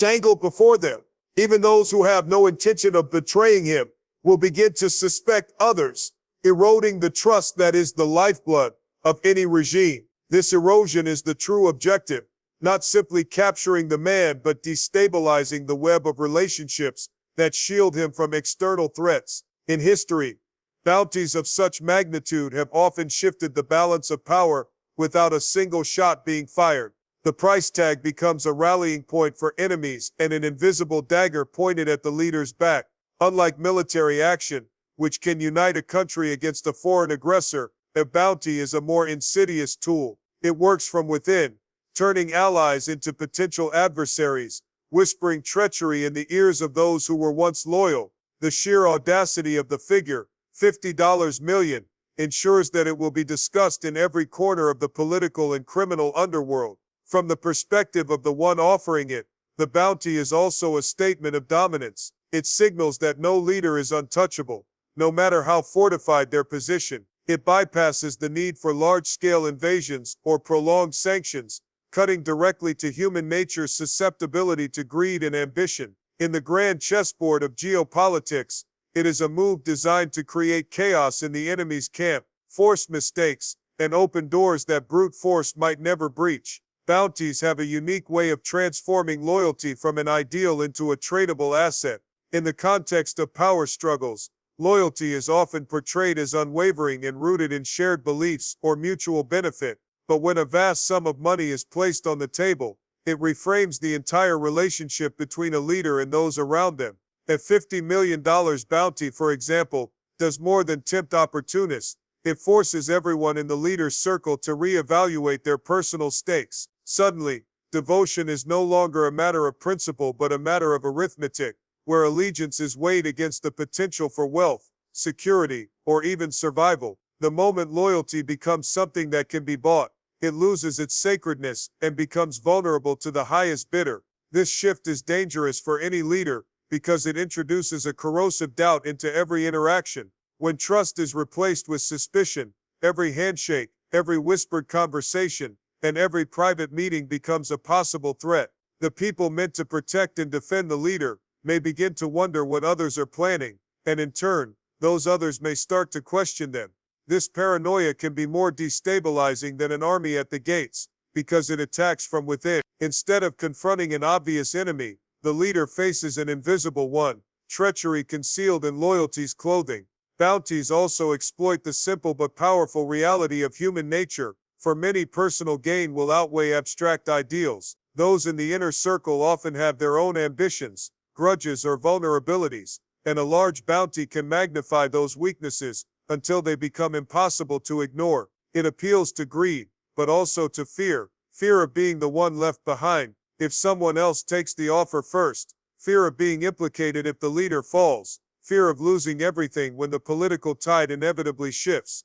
dangled before them. Even those who have no intention of betraying him will begin to suspect others, eroding the trust that is the lifeblood of any regime. This erosion is the true objective, not simply capturing the man but destabilizing the web of relationships that shield him from external threats. In history, bounties of such magnitude have often shifted the balance of power without a single shot being fired. The price tag becomes a rallying point for enemies and an invisible dagger pointed at the leader's back. Unlike military action, which can unite a country against a foreign aggressor, a bounty is a more insidious tool. It works from within, turning allies into potential adversaries, whispering treachery in the ears of those who were once loyal. The sheer audacity of the figure, $50 million, ensures that it will be discussed in every corner of the political and criminal underworld. From the perspective of the one offering it, the bounty is also a statement of dominance. It signals that no leader is untouchable, no matter how fortified their position. It bypasses the need for large-scale invasions or prolonged sanctions, cutting directly to human nature's susceptibility to greed and ambition. In the grand chessboard of geopolitics, it is a move designed to create chaos in the enemy's camp, force mistakes, and open doors that brute force might never breach. Bounties have a unique way of transforming loyalty from an ideal into a tradable asset. In the context of power struggles, loyalty is often portrayed as unwavering and rooted in shared beliefs or mutual benefit. But when a vast sum of money is placed on the table, it reframes the entire relationship between a leader and those around them. A $50 million bounty, for example, does more than tempt opportunists. It forces everyone in the leader's circle to reevaluate their personal stakes. Suddenly, devotion is no longer a matter of principle but a matter of arithmetic, where allegiance is weighed against the potential for wealth, security, or even survival. The moment loyalty becomes something that can be bought, it loses its sacredness and becomes vulnerable to the highest bidder. This shift is dangerous for any leader because it introduces a corrosive doubt into every interaction. When trust is replaced with suspicion, every handshake, every whispered conversation, and every private meeting becomes a possible threat. The people meant to protect and defend the leader may begin to wonder what others are planning, and in turn, those others may start to question them. This paranoia can be more destabilizing than an army at the gates, because it attacks from within. Instead of confronting an obvious enemy, the leader faces an invisible one, treachery concealed in loyalty's clothing. Bounties also exploit the simple but powerful reality of human nature. For many, personal gain will outweigh abstract ideals. Those in the inner circle often have their own ambitions, grudges, or vulnerabilities, and a large bounty can magnify those weaknesses until they become impossible to ignore. It appeals to greed, but also to fear. Fear of being the one left behind if someone else takes the offer first. Fear of being implicated if the leader falls. Fear of losing everything when the political tide inevitably shifts.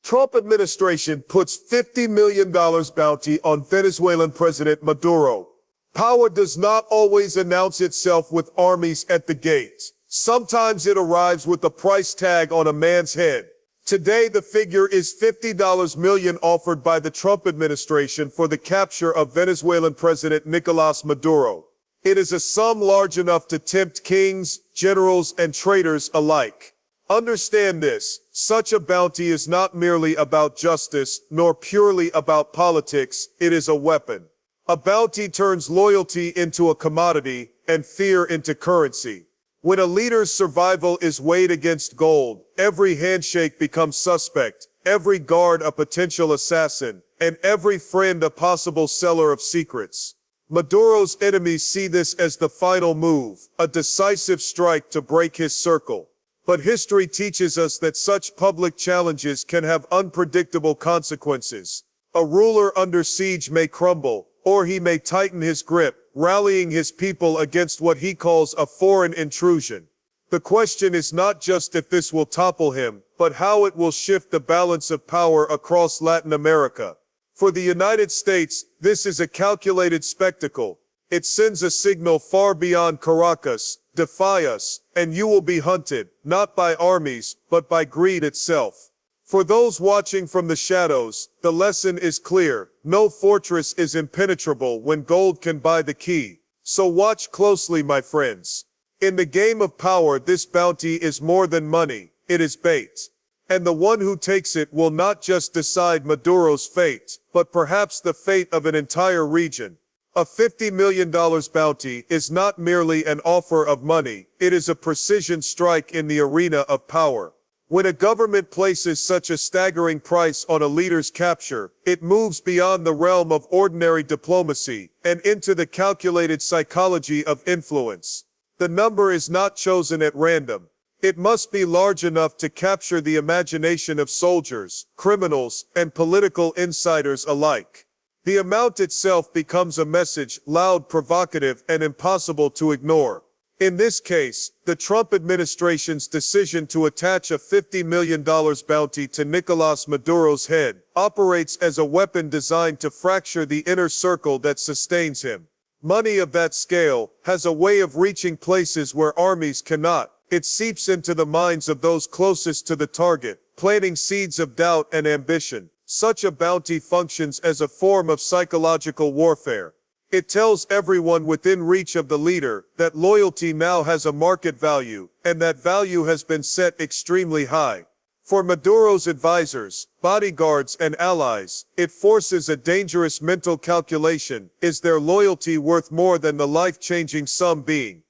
Trump administration puts $50 million bounty on Venezuelan President Maduro. Power does not always announce itself with armies at the gates. Sometimes it arrives with a price tag on a man's head. Today the figure is $50 million offered by the Trump administration for the capture of Venezuelan President Nicolás Maduro. It is a sum large enough to tempt kings, generals, and traitors alike. Understand this, such a bounty is not merely about justice, nor purely about politics, it is a weapon. A bounty turns loyalty into a commodity, and fear into currency. When a leader's survival is weighed against gold, every handshake becomes suspect, every guard a potential assassin, and every friend a possible seller of secrets. Maduro's enemies see this as the final move, a decisive strike to break his circle. But history teaches us that such public challenges can have unpredictable consequences. A ruler under siege may crumble, or he may tighten his grip, rallying his people against what he calls a foreign intrusion. The question is not just if this will topple him, but how it will shift the balance of power across Latin America. For the United States, this is a calculated spectacle. It sends a signal far beyond Caracas: defy us, and you will be hunted, not by armies, but by greed itself. For those watching from the shadows, the lesson is clear. No fortress is impenetrable when gold can buy the key. So watch closely, my friends. In the game of power, this bounty is more than money. It is bait. And the one who takes it will not just decide Maduro's fate, but perhaps the fate of an entire region. A $50 million bounty is not merely an offer of money. It is a precision strike in the arena of power. When a government places such a staggering price on a leader's capture, it moves beyond the realm of ordinary diplomacy and into the calculated psychology of influence. The number is not chosen at random. It must be large enough to capture the imagination of soldiers, criminals, and political insiders alike. The amount itself becomes a message, loud, provocative, and impossible to ignore. In this case, the Trump administration's decision to attach a $50 million bounty to Nicolas Maduro's head operates as a weapon designed to fracture the inner circle that sustains him. Money of that scale has a way of reaching places where armies cannot. It seeps into the minds of those closest to the target, planting seeds of doubt and ambition. Such a bounty functions as a form of psychological warfare. It tells everyone within reach of the leader that loyalty now has a market value, and that value has been set extremely high. For Maduro's advisors, bodyguards, and allies, it forces a dangerous mental calculation. Is their loyalty worth more than the life-changing sum being?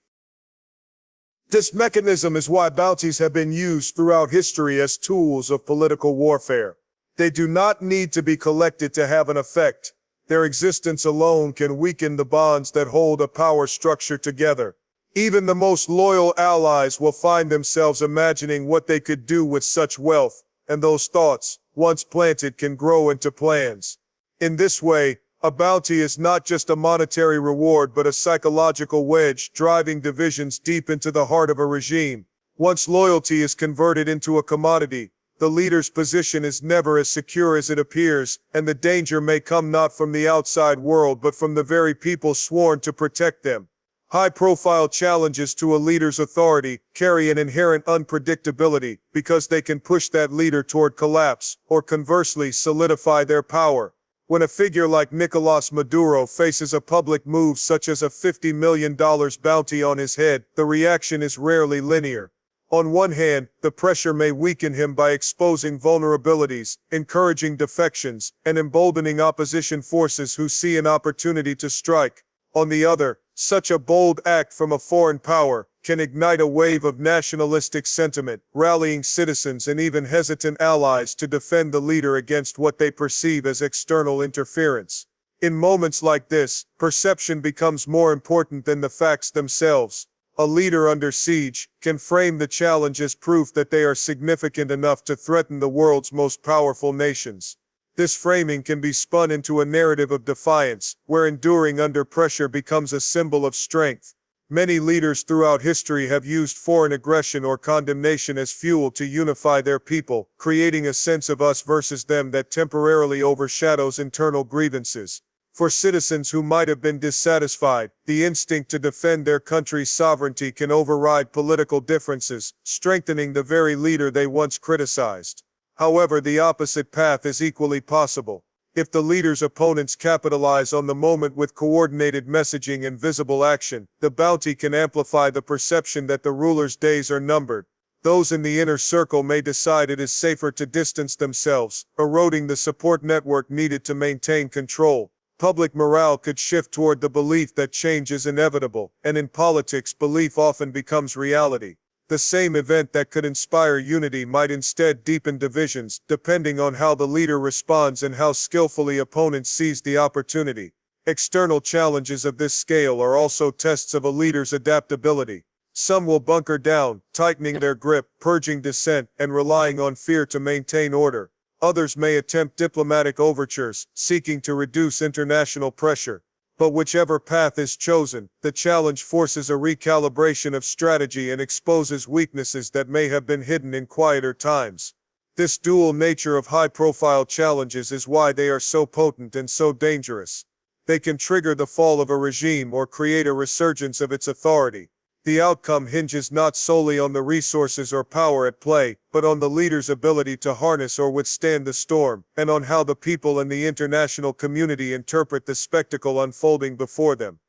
This mechanism is why bounties have been used throughout history as tools of political warfare. They do not need to be collected to have an effect. Their existence alone can weaken the bonds that hold a power structure together. Even the most loyal allies will find themselves imagining what they could do with such wealth, and those thoughts, once planted, can grow into plans. In this way, a bounty is not just a monetary reward but a psychological wedge driving divisions deep into the heart of a regime. Once loyalty is converted into a commodity, the leader's position is never as secure as it appears, and the danger may come not from the outside world but from the very people sworn to protect them. High-profile challenges to a leader's authority carry an inherent unpredictability because they can push that leader toward collapse, or conversely solidify their power. When a figure like Nicolas Maduro faces a public move such as a $50 million bounty on his head, the reaction is rarely linear. On one hand, the pressure may weaken him by exposing vulnerabilities, encouraging defections, and emboldening opposition forces who see an opportunity to strike. On the other, such a bold act from a foreign power can ignite a wave of nationalistic sentiment, rallying citizens and even hesitant allies to defend the leader against what they perceive as external interference. In moments like this, perception becomes more important than the facts themselves. A leader under siege can frame the challenge as proof that they are significant enough to threaten the world's most powerful nations. This framing can be spun into a narrative of defiance, where enduring under pressure becomes a symbol of strength. Many leaders throughout history have used foreign aggression or condemnation as fuel to unify their people, creating a sense of us versus them that temporarily overshadows internal grievances. For citizens who might have been dissatisfied, the instinct to defend their country's sovereignty can override political differences, strengthening the very leader they once criticized. However, the opposite path is equally possible. If the leader's opponents capitalize on the moment with coordinated messaging and visible action, the bounty can amplify the perception that the ruler's days are numbered. Those in the inner circle may decide it is safer to distance themselves, eroding the support network needed to maintain control. Public morale could shift toward the belief that change is inevitable, and in politics, belief often becomes reality. The same event that could inspire unity might instead deepen divisions, depending on how the leader responds and how skillfully opponents seize the opportunity. External challenges of this scale are also tests of a leader's adaptability. Some will bunker down, tightening their grip, purging dissent, and relying on fear to maintain order. Others may attempt diplomatic overtures, seeking to reduce international pressure. But whichever path is chosen, the challenge forces a recalibration of strategy and exposes weaknesses that may have been hidden in quieter times. This dual nature of high-profile challenges is why they are so potent and so dangerous. They can trigger the fall of a regime or create a resurgence of its authority. The outcome hinges not solely on the resources or power at play, but on the leader's ability to harness or withstand the storm, and on how the people and the international community interpret the spectacle unfolding before them.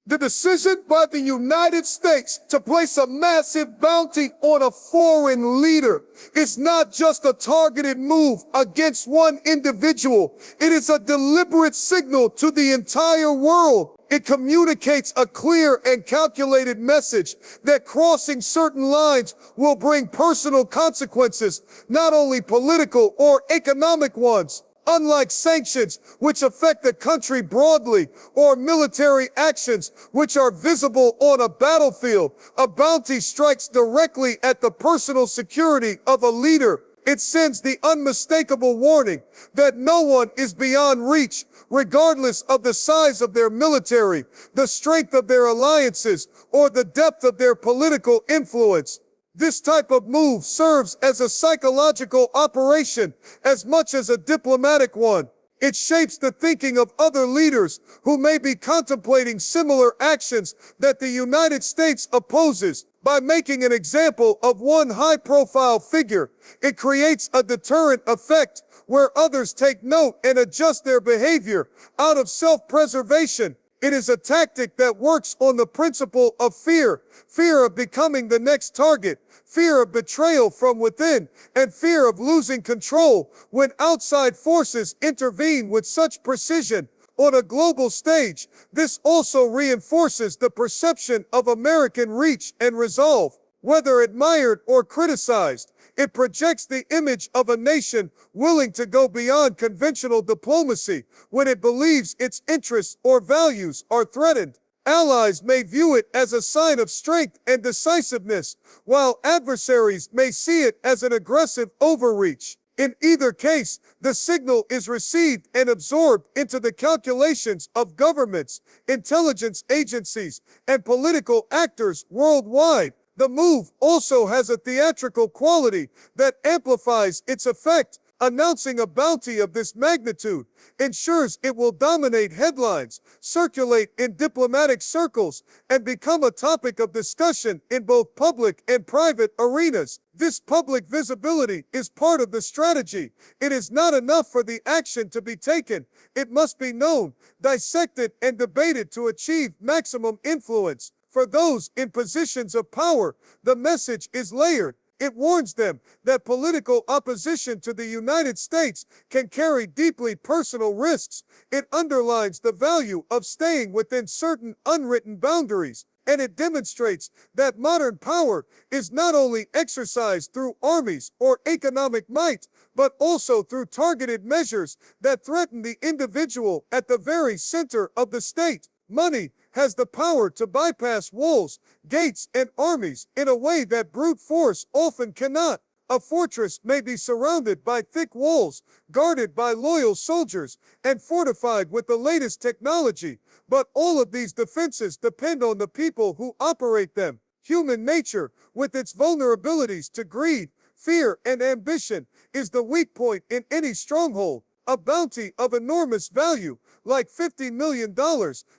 The decision by the United States to place a massive bounty on a foreign leader is not just a targeted move against one individual. It is a deliberate signal to the entire world. It communicates a clear and calculated message that crossing certain lines will bring personal consequences, not only political or economic ones. Unlike sanctions, which affect the country broadly, or military actions, which are visible on a battlefield, a bounty strikes directly at the personal security of a leader. It sends the unmistakable warning that no one is beyond reach, regardless of the size of their military, the strength of their alliances, or the depth of their political influence. This type of move serves as a psychological operation as much as a diplomatic one. It shapes the thinking of other leaders who may be contemplating similar actions that the United States opposes. By making an example of one high-profile figure, it creates a deterrent effect where others take note and adjust their behavior out of self-preservation. It is a tactic that works on the principle of fear of becoming the next target, fear of betrayal from within, and fear of losing control when outside forces intervene with such precision. On a global stage, this also reinforces the perception of American reach and resolve. Whether admired or criticized, it projects the image of a nation willing to go beyond conventional diplomacy when it believes its interests or values are threatened. Allies may view it as a sign of strength and decisiveness, while adversaries may see it as an aggressive overreach. In either case, the signal is received and absorbed into the calculations of governments, intelligence agencies, and political actors worldwide. The move also has a theatrical quality that amplifies its effect. Announcing a bounty of this magnitude ensures it will dominate headlines, circulate in diplomatic circles, and become a topic of discussion in both public and private arenas. This public visibility is part of the strategy. It is not enough for the action to be taken. It must be known, dissected, and debated to achieve maximum influence. For those in positions of power, the message is layered. It warns them that political opposition to the United States can carry deeply personal risks. It underlines the value of staying within certain unwritten boundaries, and it demonstrates that modern power is not only exercised through armies or economic might, but also through targeted measures that threaten the individual at the very center of the state. Money has the power to bypass walls, gates, and armies in a way that brute force often cannot. A fortress may be surrounded by thick walls, guarded by loyal soldiers, and fortified with the latest technology, but all of these defenses depend on the people who operate them. Human nature, with its vulnerabilities to greed, fear, and ambition, is the weak point in any stronghold. A bounty of enormous value, like $50 million,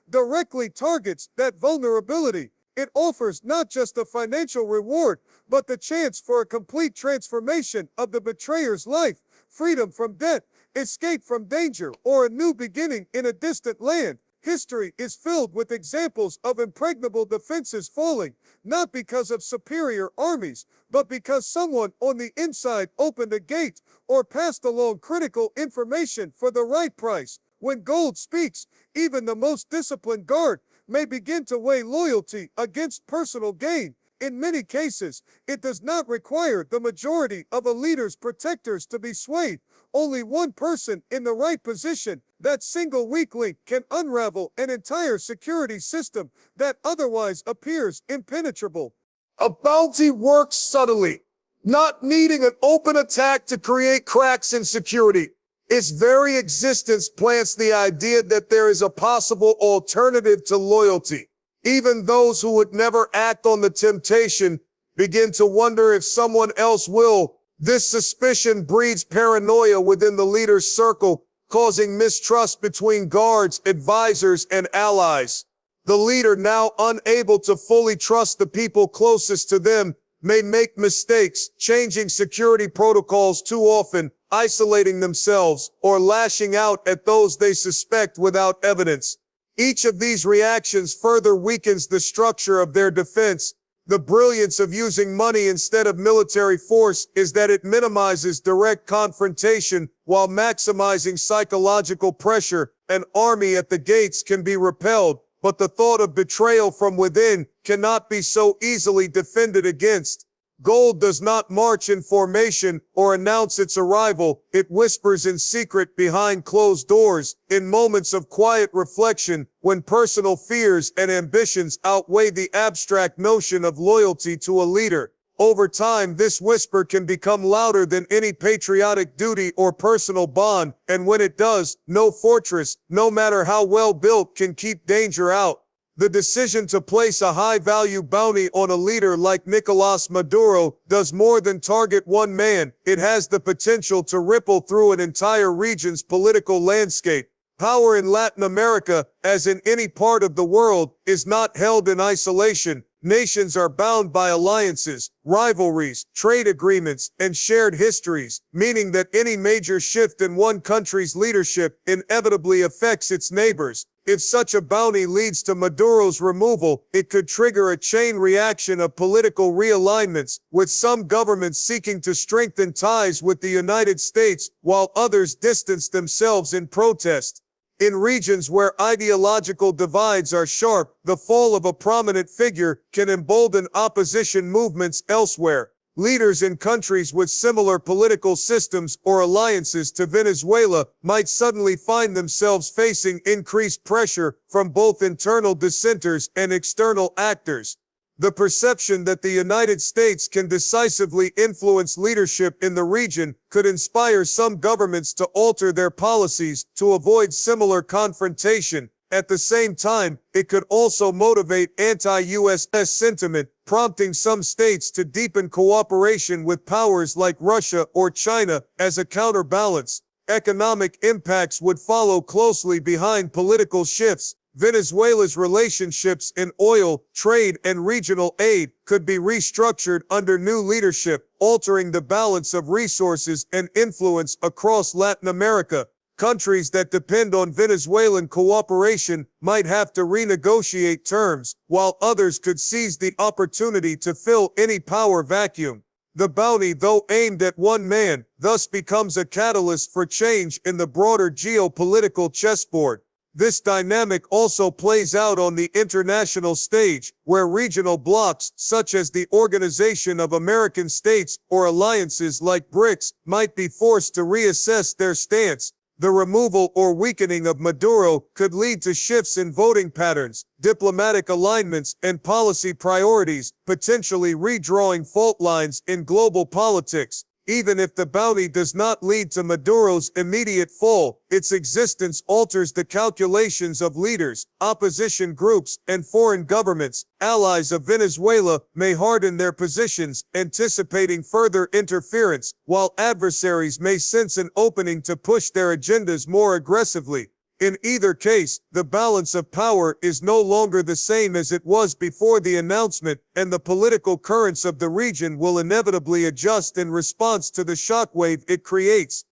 directly targets that vulnerability. It offers not just a financial reward, but the chance for a complete transformation of the betrayer's life, freedom from debt, escape from danger, or a new beginning in a distant land. History is filled with examples of impregnable defenses falling, not because of superior armies, but because someone on the inside opened a gate or passed along critical information for the right price. When gold speaks, even the most disciplined guard may begin to weigh loyalty against personal gain. In many cases, it does not require the majority of a leader's protectors to be swayed. Only one person in the right position, that single weak link, can unravel an entire security system that otherwise appears impenetrable. A bounty works subtly, not needing an open attack to create cracks in security. Its very existence plants the idea that there is a possible alternative to loyalty. Even those who would never act on the temptation begin to wonder if someone else will. This suspicion breeds paranoia within the leader's circle, causing mistrust between guards, advisors, and allies. The leader, now unable to fully trust the people closest to them, may make mistakes, changing security protocols too often, isolating themselves, or lashing out at those they suspect without evidence. Each of these reactions further weakens the structure of their defense. The brilliance of using money instead of military force is that it minimizes direct confrontation while maximizing psychological pressure. An army at the gates can be repelled, but the thought of betrayal from within cannot be so easily defended against. Gold does not march in formation or announce its arrival. It whispers in secret behind closed doors, in moments of quiet reflection, when personal fears and ambitions outweigh the abstract notion of loyalty to a leader. Over time, this whisper can become louder than any patriotic duty or personal bond, and when it does, no fortress, no matter how well built, can keep danger out. The decision to place a high-value bounty on a leader like Nicolás Maduro does more than target one man. It has the potential to ripple through an entire region's political landscape. Power in Latin America, as in any part of the world, is not held in isolation. Nations are bound by alliances, rivalries, trade agreements, and shared histories, meaning that any major shift in one country's leadership inevitably affects its neighbors. If such a bounty leads to Maduro's removal, it could trigger a chain reaction of political realignments, with some governments seeking to strengthen ties with the United States, while others distance themselves in protest. In regions where ideological divides are sharp, the fall of a prominent figure can embolden opposition movements elsewhere. Leaders in countries with similar political systems or alliances to Venezuela might suddenly find themselves facing increased pressure from both internal dissenters and external actors. The perception that the United States can decisively influence leadership in the region could inspire some governments to alter their policies to avoid similar confrontation. At the same time, it could also motivate anti-US sentiment, prompting some states to deepen cooperation with powers like Russia or China as a counterbalance. Economic impacts would follow closely behind political shifts. Venezuela's relationships in oil, trade, and regional aid could be restructured under new leadership, altering the balance of resources and influence across Latin America. Countries that depend on Venezuelan cooperation might have to renegotiate terms, while others could seize the opportunity to fill any power vacuum. The bounty, though aimed at one man, thus becomes a catalyst for change in the broader geopolitical chessboard. This dynamic also plays out on the international stage, where regional blocs, such as the Organization of American States or alliances like BRICS, might be forced to reassess their stance. The removal or weakening of Maduro could lead to shifts in voting patterns, diplomatic alignments, and policy priorities, potentially redrawing fault lines in global politics. Even if the bounty does not lead to Maduro's immediate fall, its existence alters the calculations of leaders, opposition groups, and foreign governments. Allies of Venezuela may harden their positions, anticipating further interference, while adversaries may sense an opening to push their agendas more aggressively. In either case, the balance of power is no longer the same as it was before the announcement, and the political currents of the region will inevitably adjust in response to the shockwave it creates.